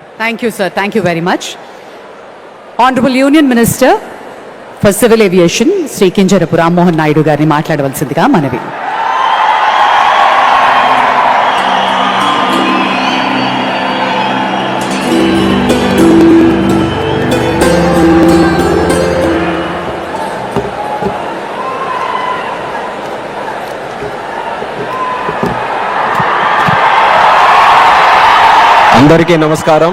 Thank you, sir. Thank you very much. Honorable Union Minister for Civil Aviation, Sri Kinjarapu Rammohan Naidu గారిని మాట్లాడవలసిందిగా మనవి. అందరికీ నమస్కారం.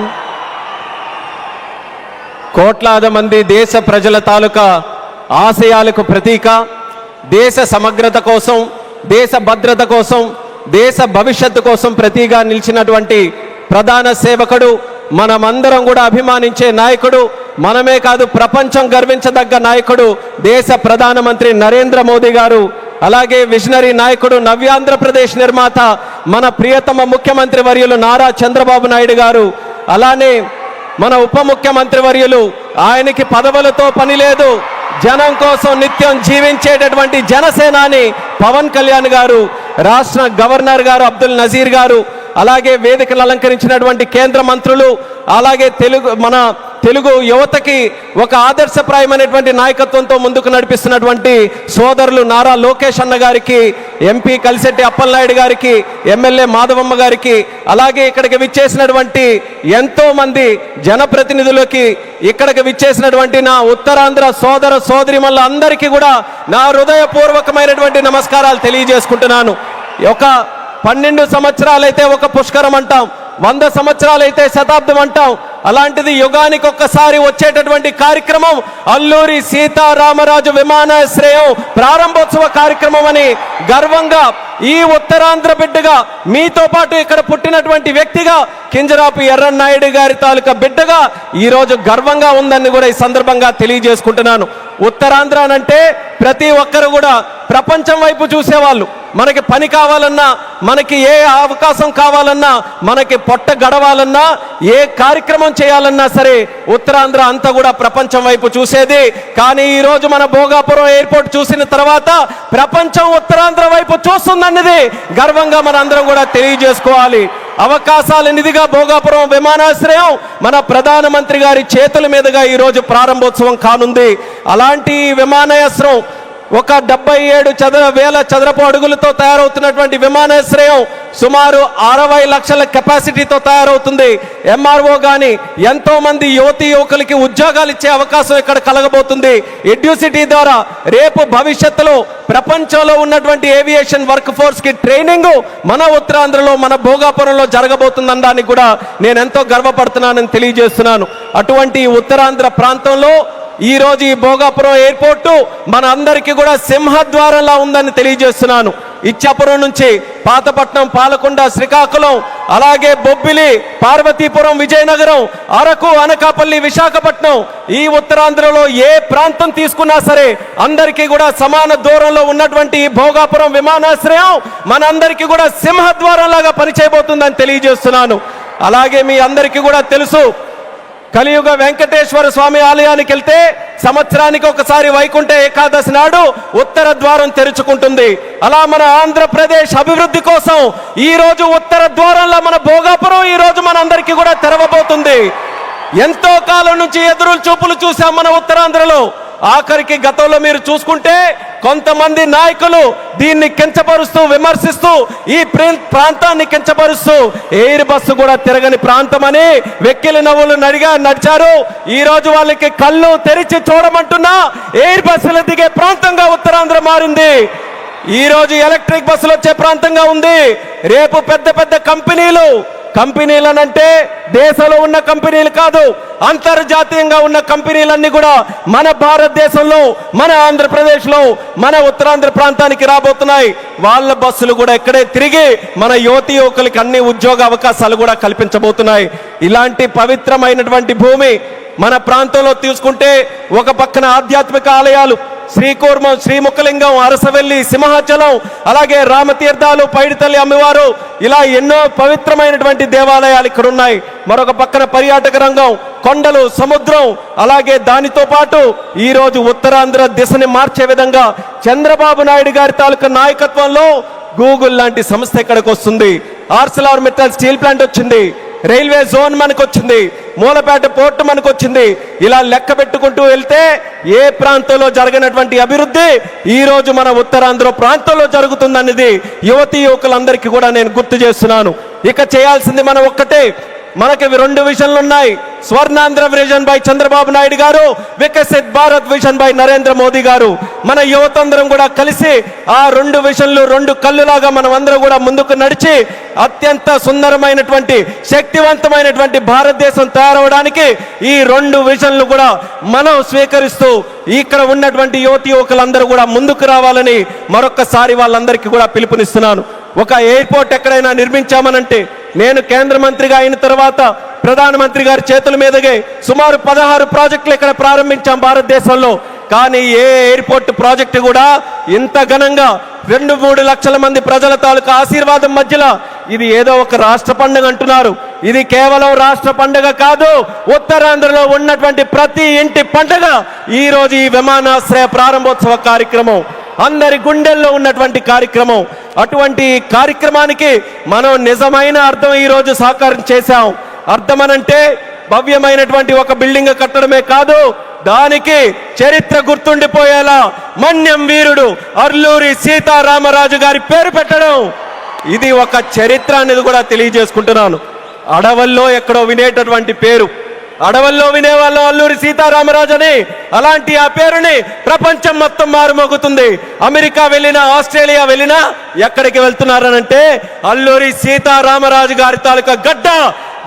కోట్లాది మంది దేశ ప్రజల తాలూకా ఆశయాలకు ప్రతీక, దేశ సమగ్రత కోసం, దేశ భద్రత కోసం, దేశ భవిష్యత్తు కోసం ప్రతీగా నిలిచినటువంటి ప్రధాన సేవకుడు, మనమందరం కూడా అభిమానించే నాయకుడు, మనమే కాదు ప్రపంచం గర్వించదగ్గ నాయకుడు దేశ ప్రధానమంత్రి నరేంద్ర మోదీ గారు. అలాగే విజనరీ నాయకుడు, నవ్యాంధ్రప్రదేశ్ నిర్మాత మన ప్రియతమ ముఖ్యమంత్రి వర్యులు నారా చంద్రబాబు నాయుడు గారు. అలానే మన ఉప ముఖ్యమంత్రి వర్యులు, ఆయనకి పదవులతో పని లేదు, జనం కోసం నిత్యం జీవించేటటువంటి జనసేనాని పవన్ కళ్యాణ్ గారు, రాష్ట్ర గవర్నర్ గారు అబ్దుల్ నజీర్ గారు, అలాగే వేదికలు అలంకరించినటువంటి కేంద్ర మంత్రులు, అలాగే మన తెలుగు యువతకి ఒక ఆదర్శప్రాయమైనటువంటి నాయకత్వంతో ముందుకు నడిపిస్తున్నటువంటి సోదరులు నారా లోకేష్ అన్న గారికి, ఎంపీ కలిశెట్టి అప్పలనాయుడు గారికి, ఎమ్మెల్యే మాధవమ్మ గారికి, అలాగే ఇక్కడికి విచ్చేసినటువంటి ఎంతో మంది జనప్రతినిధులకి, ఇక్కడికి విచ్చేసినటువంటి నా ఉత్తరాంధ్ర సోదర సోదరిమల్ల అందరికీ కూడా నా హృదయపూర్వకమైనటువంటి నమస్కారాలు తెలియజేసుకుంటున్నాను. ఒక 12 సంవత్సరాలైతే ఒక పుష్కరం అంటాం, 100 సంవత్సరాలైతే శతాబ్దం అంటాం. అలాంటిది యుగానికి ఒక్కసారి వచ్చేటటువంటి కార్యక్రమం అల్లూరి సీతారామరాజు విమానాశ్రయం ప్రారంభోత్సవ కార్యక్రమం అని గర్వంగా, ఈ ఉత్తరాంధ్ర బిడ్డగా, మీతో పాటు ఇక్కడ పుట్టినటువంటి వ్యక్తిగా, కింజరాపు ఎర్రన్నాయుడు గారి తాలూకా బిడ్డగా ఈరోజు గర్వంగా ఉందని కూడా ఈ సందర్భంగా తెలియజేసుకుంటున్నాను. ఉత్తరాంధ్ర అంటే ప్రతి ఒక్కరు కూడా ప్రపంచం వైపు చూసేవాళ్ళు. మనకి పని కావాలన్నా, మనకి ఏ అవకాశం కావాలన్నా, మనకి పొట్ట గడవాలన్నా, ఏ కార్యక్రమం చేయాలన్నా సరే ఉత్తరాంధ్ర అంతా కూడా ప్రపంచం వైపు చూసేది. కానీ ఈరోజు మన భోగాపురం ఎయిర్పోర్ట్ చూసిన తర్వాత ప్రపంచం ఉత్తరాంధ్ర వైపు చూస్తుందన్నది గర్వంగా మన అందరం కూడా తెలియజేసుకోవాలి. అవకాశాల నిధిగా భోగాపురం విమానాశ్రయం మన ప్రధానమంత్రి గారి చేతుల మీదుగా ఈరోజు ప్రారంభోత్సవం కానుంది. అలాంటి విమానాశ్రయం ఒక 77,000 చదరపు అడుగులతో తయారవుతున్నటువంటి విమానాశ్రయం సుమారు 60 లక్షల కెపాసిటీతో తయారవుతుంది. ఎంఆర్ఓ కానీ ఎంతో మంది యువతీ యువకులకి ఉద్యోగాలు ఇచ్చే అవకాశం ఇక్కడ కలగబోతుంది. ఎడ్యూసిటీ ద్వారా రేపు భవిష్యత్తులో ప్రపంచంలో ఉన్నటువంటి ఏవియేషన్ వర్క్ ఫోర్స్ కి ట్రైనింగ్ మన ఉత్తరాంధ్రలో, మన భోగాపురంలో జరగబోతుందనడానికి కూడా నేను ఎంతో గర్వపడుతున్నానని తెలియజేస్తున్నాను. అటువంటి ఉత్తరాంధ్ర ప్రాంతంలో ఈ రోజు ఈ భోగాపురం ఎయిర్పోర్టు మన అందరికీ కూడా సింహద్వారంలా ఉందని తెలియజేస్తున్నాను. ఇచ్చాపురం నుంచి పాతపట్నం, పాలకొండ, శ్రీకాకుళం, అలాగే బొబ్బిలి, పార్వతీపురం, విజయనగరం, అరకు, అనకాపల్లి, విశాఖపట్నం, ఈ ఉత్తరాంధ్రలో ఏ ప్రాంతం తీసుకున్నా సరే అందరికీ కూడా సమాన దూరంలో ఉన్నటువంటి ఈ భోగాపురం విమానాశ్రయం మనందరికీ కూడా సింహద్వారం లాగా పనిచేయబోతుందని తెలియజేస్తున్నాను. అలాగే మీ అందరికీ కూడా తెలుసు, కలియుగ వెంకటేశ్వర స్వామి ఆలయానికి వెళ్తే సంవత్సరానికి ఒకసారి వైకుంఠ ఏకాదశి నాడు ఉత్తర ద్వారం తెరుచుకుంటుంది. అలా మన ఆంధ్రప్రదేశ్ అభివృద్ధి కోసం ఈ రోజు ఉత్తర ద్వారంలో మన భోగాపురం ఈ రోజు మనందరికీ కూడా తెరవబోతుంది. ఎంతో కాలం నుంచి ఎదురు చూపులు చూసాం మన ఉత్తరాంధ్రలో. ఆఖరికి గతంలో మీరు చూసుకుంటే కొంతమంది నాయకులు దీన్ని కించపరుస్తూ, విమర్శిస్తూ, ఈ ప్రాంతాన్ని కించపరుస్తూ ఎయిర్ బస్సు కూడా తిరగని ప్రాంతమని వెక్కిలి నవ్వులు నడిచారు. ఈ రోజు వాళ్ళకి కళ్ళు తెరిచి చూడమంటున్నా ఎయిర్ బస్సులు దిగే ప్రాంతంగా ఉత్తరాంధ్ర మారింది. ఈ రోజు ఎలక్ట్రిక్ బస్సులు వచ్చే ప్రాంతంగా ఉంది. రేపు పెద్ద పెద్ద కంపెనీలనంటే దేశంలో ఉన్న కంపెనీలు కాదు, అంతర్జాతీయంగా ఉన్న కంపెనీలన్నీ కూడా మన భారతదేశంలో, మన ఆంధ్రప్రదేశ్లో, మన ఉత్తరాంధ్ర ప్రాంతానికి రాబోతున్నాయి. వాళ్ళ బస్సులు కూడా ఇక్కడే తిరిగి మన యువతీ యువకులకి అన్ని ఉద్యోగ అవకాశాలు కూడా కల్పించబోతున్నాయి. ఇలాంటి పవిత్రమైనటువంటి భూమి మన ప్రాంతంలో తీసుకుంటే ఒక పక్కన ఆధ్యాత్మిక ఆలయాలు శ్రీకూర్మం, శ్రీముఖలింగం, అరసవెల్లి, సింహాచలం, అలాగే రామతీర్థాలు, పైడితల్లి అమ్మవారు, ఇలా ఎన్నో పవిత్రమైనటువంటి దేవాలయాలు ఇక్కడ ఉన్నాయి. మరొక పక్కన పర్యాటక రంగం, కొండలు, సముద్రం, అలాగే దానితో పాటు ఈరోజు ఉత్తరాంధ్ర దిశని మార్చే విధంగా చంద్రబాబు నాయుడు గారి తాలూకా నాయకత్వంలో గూగుల్ లాంటి సంస్థ ఇక్కడికి వస్తుంది. ఆర్సెలర్ మెటల్ స్టీల్ ప్లాంట్ వచ్చింది. రైల్వే జోన్ మనకు వచ్చింది, మూలపేట పోర్టు మనకు వచ్చింది. ఇలా లెక్క పెట్టుకుంటూ వెళ్తే ఏ ప్రాంతంలో జరగనటువంటి అభివృద్ధి ఈ రోజు మన ఉత్తరాంధ్ర ప్రాంతంలో జరుగుతుందనేది యువతీ యువకులందరికీ కూడా నేను గుర్తు చేస్తున్నాను. ఇక చేయాల్సింది మనం ఒక్కటే, మనకి 2 విజన్లు ఉన్నాయి. స్వర్ణాంధ్ర విజన్ బై చంద్రబాబు నాయుడు గారు, వికసిత్ భారత్ విజన్ బై నరేంద్ర మోదీ గారు. మన యువతందరం కూడా కలిసి ఆ 2 విజన్లు 2 కళ్ళులాగా మనం అందరం కూడా ముందుకు నడిచి అత్యంత సుందరమైనటువంటి శక్తివంతమైనటువంటి భారతదేశం తయారవడానికి ఈ 2 విజన్లు కూడా మనం స్వీకరిస్తూ ఇక్కడ ఉన్నటువంటి యువతి యువకులందరూ కూడా ముందుకు రావాలని మరొక్కసారి వాళ్ళందరికీ కూడా పిలుపునిస్తున్నాను. ఒక ఎయిర్పోర్ట్ ఎక్కడైనా నిర్మించామనంటే, నేను కేంద్ర మంత్రిగా అయిన తర్వాత ప్రధానమంత్రి గారి చేతుల మీదుగా సుమారు 16 ప్రాజెక్టులు ఇక్కడ ప్రారంభించాం భారతదేశంలో. కానీ ఏ ఎయిర్పోర్ట్ ప్రాజెక్టు కూడా ఇంత ఘనంగా 2-3 లక్షల మంది ప్రజల తాలూకా ఆశీర్వాదం మధ్యలో ఇది ఏదో ఒక రాష్ట్ర పండుగ అంటున్నారు. ఇది కేవలం రాష్ట్ర పండుగ కాదు, ఉత్తరాంధ్రలో ఉన్నటువంటి ప్రతి ఇంటి పండుగ ఈ రోజు ఈ విమానాశ్రయ ప్రారంభోత్సవ కార్యక్రమం అందరి గుండెల్లో ఉన్నటువంటి కార్యక్రమం. అటువంటి కార్యక్రమానికి మనం నిజమైన అర్థం ఈ రోజు సాకారం చేశాం. అర్థమనంటే భవ్యమైనటువంటి ఒక బిల్డింగ్ కట్టడమే కాదు, దానికి చరిత్ర గుర్తుండిపోయేలా మన్యం వీరుడు అల్లూరి సీతారామరాజు గారి పేరు పెట్టడం, ఇది ఒక చరిత్ర అనేది కూడా తెలియజేసుకుంటున్నాను. అడవుల్లో ఎక్కడో వినేటటువంటి పేరు, అడవుల్లో వినేవాళ్ళం అల్లూరి సీతారామరాజు అని. అలాంటి ఆ పేరుని ప్రపంచం మొత్తం మారుమోగుతుంది. అమెరికా వెళ్ళినా, ఆస్ట్రేలియా వెళ్ళినా ఎక్కడికి వెళ్తున్నారనంటే అల్లూరి సీతారామరాజు గారి తాలూకా గడ్డ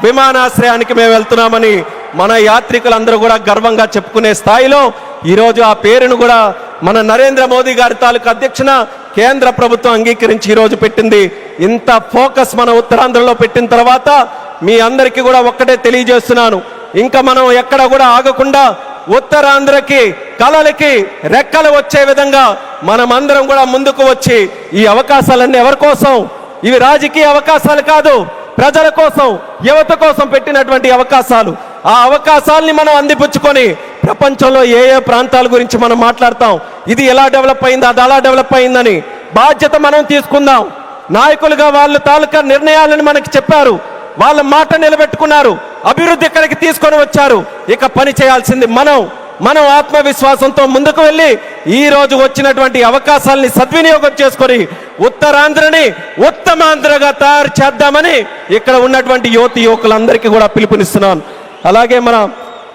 విమానాశ్రయానికి మేము వెళ్తున్నామని మన యాత్రికులందరూ కూడా గర్వంగా చెప్పుకునే స్థాయిలో ఈరోజు ఆ పేరును కూడా మన నరేంద్ర మోదీ గారి తాలూకా అధ్యక్షన కేంద్ర ప్రభుత్వం అంగీకరించి ఈరోజు పెట్టింది. ఇంత ఫోకస్ మన ఉత్తరాంధ్రలో పెట్టిన తర్వాత మీ అందరికీ కూడా ఒక్కటే తెలియజేస్తున్నాను, ఇంకా మనం ఎక్కడ కూడా ఆగకుండా ఉత్తరాంధ్రకి కళలకి రెక్కలు వచ్చే విధంగా మనమందరం కూడా ముందుకు వచ్చి ఈ అవకాశాలన్నీ ఎవరి కోసం? ఇవి రాజకీయ అవకాశాలు కాదు, ప్రజల కోసం, యువత కోసం పెట్టినటువంటి అవకాశాలు. ఆ అవకాశాలని మనం అందిపుచ్చుకొని ప్రపంచంలో ఏ ఏ ప్రాంతాల గురించి మనం మాట్లాడతాం, ఇది ఎలా డెవలప్ అయింది, అది అలా డెవలప్ అయిందని బాధ్యత మనం తీసుకుందాం. నాయకులుగా వాళ్ళ తాలూకా నిర్ణయాలను మనకి చెప్పారు, వాళ్ళ మాట నిలబెట్టుకున్నారు, అభివృద్ధి ఇక్కడికి తీసుకొని వచ్చారు. ఇక పని చేయాల్సింది మనం ఆత్మవిశ్వాసంతో ముందుకు వెళ్ళి ఈ రోజు వచ్చినటువంటి అవకాశాలని సద్వినియోగం చేసుకొని ఉత్తరాంధ్రని ఉత్తమాంధ్రగా తయారు చేద్దామని ఇక్కడ ఉన్నటువంటి యువతి యువకులందరికీ కూడా పిలుపునిస్తున్నాను. అలాగే మన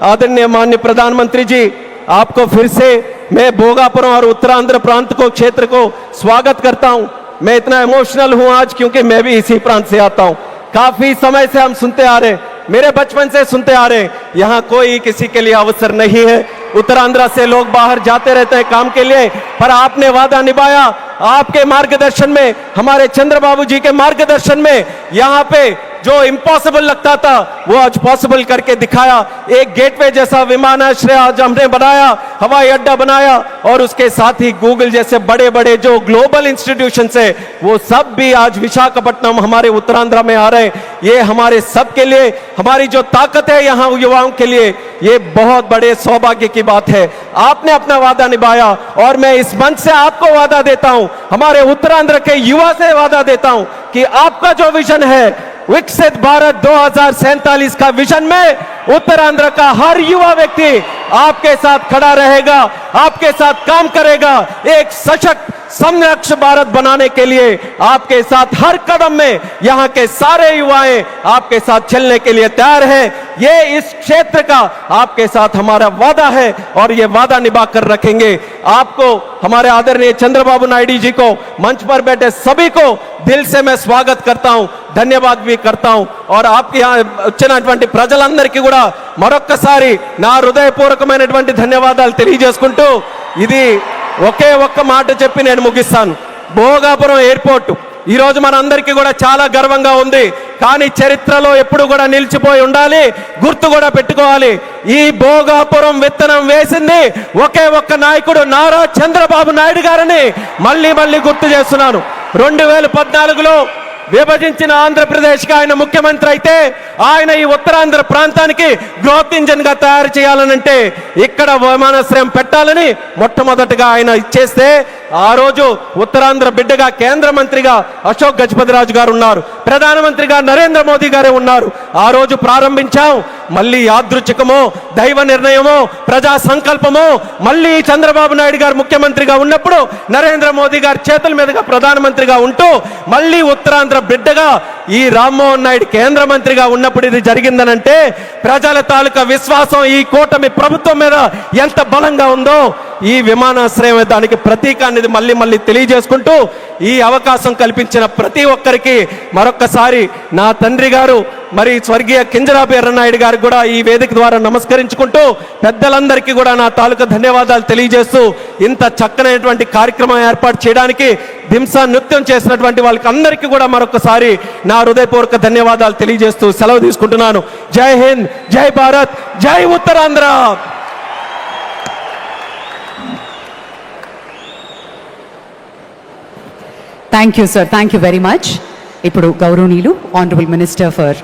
आदरणीय माननीय प्रधानमंत्री जी, आपको फिर से मैं भोगापुरम और उत्तरांध्र प्रांत को क्षेत्र को स्वागत करता हूं. मैं इतना इमोशनल हूं आज क्योंकि मैं भी इसी प्रांत से आता हूं. काफी समय से हम सुनते आ रहे, मेरे बचपन से सुनते आ रहे, यहाँ कोई किसी के लिए अवसर नहीं है. उत्तरांध्र से लोग बाहर जाते रहते हैं काम के लिए, पर आपने वादा निभाया. आपके मार्गदर्शन में, हमारे चंद्रबाबू जी के मार्गदर्शन में यहाँ पे जो इम्पॉसिबल लगता था वो आज पॉसिबल करके दिखाया. एक गेटवे जैसा विमानाश्रय आज हमने बनाया, हवाई अड्डा बनाया, और उसके साथ ही गूगल जैसे बड़े बड़े जो ग्लोबल इंस्टीट्यूशन है वो सब भी आज विशाखापट्टनम हमारे उत्तरांध्र में आ रहे हैं. ये हमारे सब के लिए, हमारी जो ताकत है यहाँ युवाओं के लिए, ये बहुत बड़े सौभाग्य की बात है. आपने अपना वादा निभाया और मैं इस मंच से आपको वादा देता हूं, हमारे उत्तरांध्र के युवा से वादा देता हूं कि आपका जो विजन है विकसित भारत 2047 का विजन में उत्तरांध्र का हर युवा व्यक्ति आपके साथ खड़ा रहेगा, आपके साथ काम करेगा. एक सशक्त समृद्ध भारत बनाने के लिए आपके साथ हर कदम में यहाँ के सारे युवाएं आपके साथ चलने के लिए तैयार हैं. ये इस क्षेत्र का आपके साथ हमारा वादा है और ये वादा निभा कर रखेंगे. आपको, हमारे आदरणीय चंद्रबाबू नायडू जी को, मंच पर बैठे सभी को दिल से मैं स्वागत करता हूं, ధన్యవాద్ भी करता हूं. और आपके यहाँ వచ్చినటువంటి ప్రజలందరికీ కూడా మరొక్కసారి నా హృదయపూర్వకమైనటువంటి ధన్యవాదాలు తెలియజేసుకుంటూ ఇది ఒకే ఒక్క మాట చెప్పి నేను ముగిస్తాను. భోగాపురం ఎయిర్పోర్ట్ ఈ రోజు మనందరికీ కూడా చాలా గర్వంగా ఉంది, కానీ చరిత్రలో ఎప్పుడు కూడా నిలిచిపోయి ఉండాలి, గుర్తు కూడా పెట్టుకోవాలి. ఈ భోగాపురం విత్తనం వేసింది ఒకే ఒక్క నాయకుడు, నారా చంద్రబాబు నాయుడు గారిని మళ్ళీ మళ్ళీ గుర్తు చేస్తున్నాను. 2014లో విభజించిన ఆంధ్రప్రదేశ్కి ఆయన ముఖ్యమంత్రి అయితే ఆయన ఈ ఉత్తరాంధ్ర ప్రాంతానికి గ్రోత్ ఇంజన్ గా తయారు చేయాలనంటే ఇక్కడ విమానాశ్రయం పెట్టాలని మొట్టమొదటిగా ఆయన ఇచ్చేస్తే ఆ రోజు ఉత్తరాంధ్ర బిడ్డగా కేంద్ర మంత్రిగా అశోక్ గజపతిరాజు గారు ఉన్నారు, ప్రధానమంత్రిగా నరేంద్ర మోదీ గారే ఉన్నారు. ఆ రోజు ప్రారంభించాం. మళ్ళీ యాదృచ్ఛికమో దైవ నిర్ణయమో ప్రజా సంకల్పమో మళ్ళీ చంద్రబాబు నాయుడు గారు ముఖ్యమంత్రిగా ఉన్నప్పుడు నరేంద్ర మోదీ గారి చేతుల మీదుగా ప్రధానమంత్రిగా ఉంటూ మళ్ళీ ఉత్తరాంధ్ర బిడ్డగా ఈ రామ్మోహన్ నాయుడు కేంద్ర మంత్రిగా ఉన్నప్పుడు ఇది జరిగిందనంటే ప్రజల తాలూకా విశ్వాసం ఈ కూటమి ప్రభుత్వం మీద ఎంత బలంగా ఉందో ఈ విమానాశ్రయం దానికి ప్రతీక అనేది మళ్ళీ తెలియజేసుకుంటూ ఈ అవకాశం కల్పించిన ప్రతి ఒక్కరికి మరొక్కసారి నా తండ్రి గారు మరి స్వర్గీయ కింజరాపు ఎర్రనాయుడు గారికి కూడా ఈ వేదిక ద్వారా నమస్కరించుకుంటూ పెద్దలందరికీ కూడా నా తాలూకా ధన్యవాదాలు తెలియజేస్తూ ఇంత చక్కనైనటువంటి కార్యక్రమం ఏర్పాటు చేయడానికి దింసా నృత్యం చేసినటువంటి వాళ్ళకి అందరికీ కూడా మరొకసారి నా హృదయపూర్వక ధన్యవాదాలు తెలియజేస్తూ సెలవు తీసుకుంటున్నాను. జై హింద్, జై భారత్, జై Uttarandhra. Thank you sir, thank you very much. ఇప్పుడు గౌరవనీయులు ఆనరబుల్ మినిస్టర్ ఫర్